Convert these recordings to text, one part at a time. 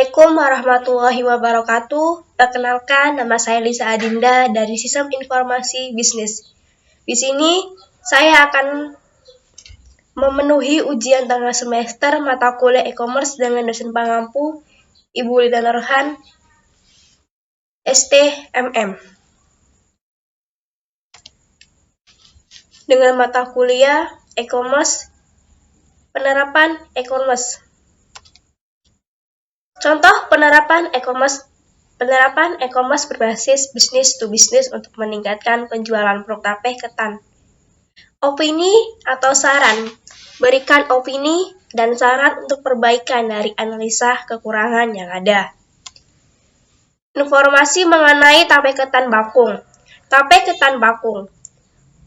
Assalamualaikum warahmatullahi wabarakatuh. Perkenalkan, nama saya Lisa Adinda dari Sistem Informasi Bisnis. Di sini saya akan memenuhi ujian tengah semester mata kuliah e-commerce dengan dosen pengampu Ibu Lina Nurhan, STMM. Dengan mata kuliah e-commerce, penerapan e-commerce. Contoh penerapan e-commerce berbasis bisnis to bisnis untuk meningkatkan penjualan produk tape ketan. Opini atau saran. Berikan opini dan saran untuk perbaikan dari analisa kekurangan yang ada. Informasi mengenai tape ketan bakung. Tape ketan bakung.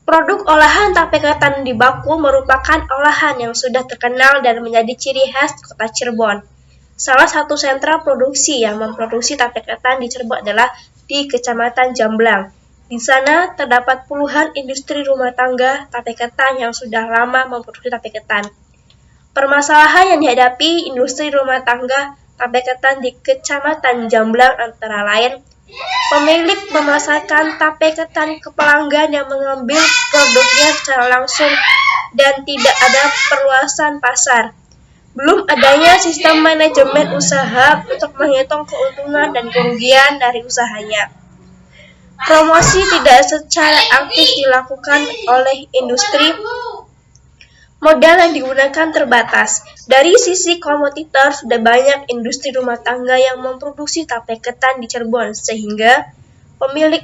Produk olahan tape ketan di bakung merupakan olahan yang sudah terkenal dan menjadi ciri khas kota Cirebon. Salah satu sentra produksi yang memproduksi tape ketan di Cirebon adalah di Kecamatan Jamblang. Di sana terdapat puluhan industri rumah tangga tape ketan yang sudah lama memproduksi tape ketan. Permasalahan yang dihadapi industri rumah tangga tape ketan di Kecamatan Jamblang antara lain pemilik memasarkan tape ketan ke pelanggan yang mengambil produknya secara langsung dan tidak ada perluasan pasar. Belum adanya sistem manajemen usaha untuk menghitung keuntungan dan kerugian dari usahanya. Promosi tidak secara aktif dilakukan oleh industri. Modal yang digunakan terbatas. Dari sisi kompetitor, sudah banyak industri rumah tangga yang memproduksi tape ketan di Cirebon, sehingga pemilik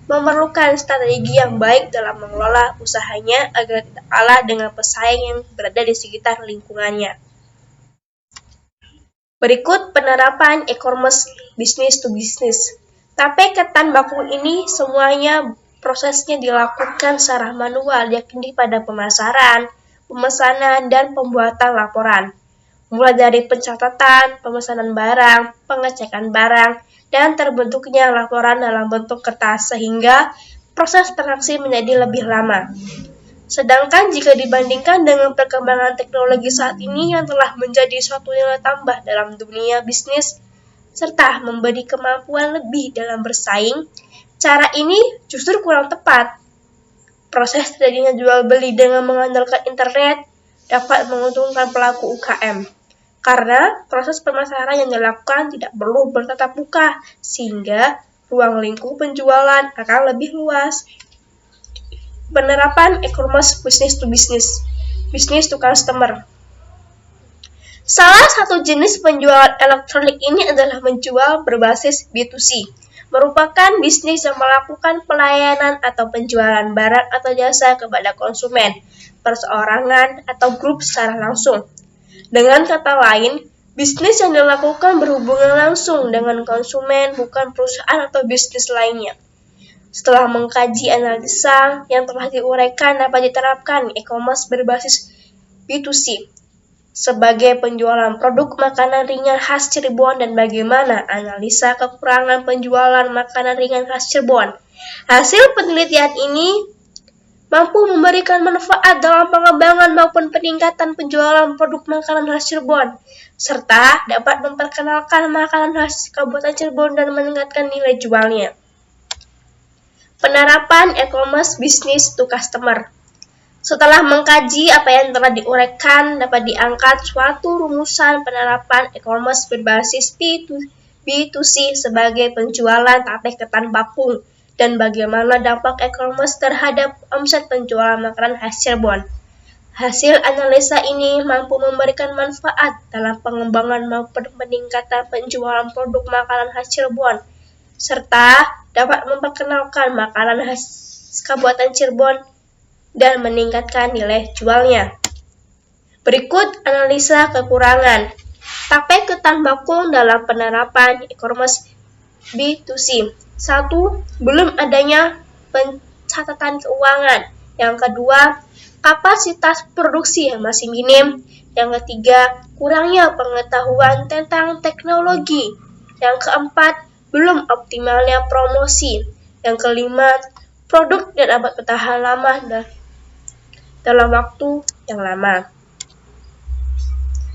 memerlukan strategi yang baik dalam mengelola usahanya agar tidak kalah dengan pesaing yang berada di sekitar lingkungannya. Berikut penerapan e-commerce business to business. Tape ketan bakung ini semuanya prosesnya dilakukan secara manual, yakni pada pemasaran, pemesanan, dan pembuatan laporan. Mulai dari pencatatan, pemesanan barang, pengecekan barang, dan terbentuknya laporan dalam bentuk kertas sehingga proses transaksi menjadi lebih lama. Sedangkan jika dibandingkan dengan perkembangan teknologi saat ini yang telah menjadi suatu nilai tambah dalam dunia bisnis, serta memberi kemampuan lebih dalam bersaing, cara ini justru kurang tepat. Proses terjadinya jual beli dengan mengandalkan internet dapat menguntungkan pelaku UKM, karena proses pemasaran yang dilakukan tidak perlu bertatap muka, sehingga ruang lingkup penjualan akan lebih luas. Penerapan e-commerce business to business, business to customer. Salah satu jenis penjualan elektronik ini adalah menjual berbasis B2C, merupakan bisnis yang melakukan pelayanan atau penjualan barang atau jasa kepada konsumen, perseorangan atau grup secara langsung. Dengan kata lain, bisnis yang dilakukan berhubungan langsung dengan konsumen, bukan perusahaan atau bisnis lainnya. Setelah mengkaji analisa yang telah diuraikan dapat diterapkan e-commerce berbasis B2C sebagai penjualan produk makanan ringan khas Cirebon dan bagaimana analisa kekurangan penjualan makanan ringan khas Cirebon. Hasil penelitian ini mampu memberikan manfaat dalam pengembangan maupun peningkatan penjualan produk makanan khas Cirebon, serta dapat memperkenalkan makanan khas Kabupaten Cirebon dan meningkatkan nilai jualnya. Penerapan e-commerce business to customer. Setelah mengkaji apa yang telah diuraikan, dapat diangkat suatu rumusan penerapan e-commerce berbasis B2C sebagai penjualan tape ketan bakung dan bagaimana dampak e-commerce terhadap omset penjualan makanan khas Cirebon. Hasil analisa ini mampu memberikan manfaat dalam pengembangan maupun peningkatan penjualan produk makanan khas Cirebon, serta dapat memperkenalkan makanan khas Kabupaten Cirebon dan meningkatkan nilai jualnya. Berikut analisa kekurangan tape ketan bakung dalam penerapan e-commerce B2C. 1. Belum adanya pencatatan keuangan. Yang kedua, kapasitas produksi yang masih minim. Yang ketiga, kurangnya pengetahuan tentang teknologi. Yang keempat, belum optimalnya promosi. Yang kelima, produk tidak dapat bertahan lama dalam waktu yang lama.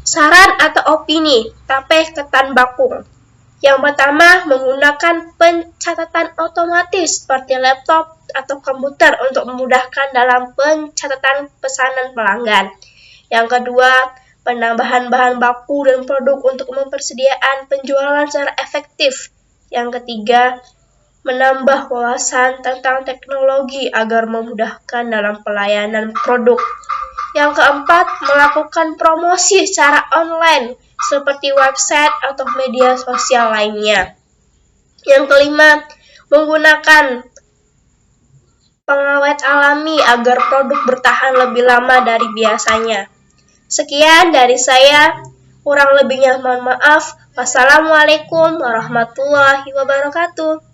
Saran atau opini tape ketan bakung. Yang pertama, menggunakan pencatatan otomatis seperti laptop atau komputer untuk memudahkan dalam pencatatan pesanan pelanggan. Yang kedua, penambahan bahan baku dan produk untuk mempersediaan penjualan secara efektif. Yang ketiga, menambah wawasan tentang teknologi agar memudahkan dalam pelayanan produk. Yang keempat, melakukan promosi secara online seperti website atau media sosial lainnya. Yang kelima, menggunakan pengawet alami agar produk bertahan lebih lama dari biasanya. Sekian dari saya, kurang lebihnya mohon maaf. Wassalamualaikum warahmatullahi wabarakatuh.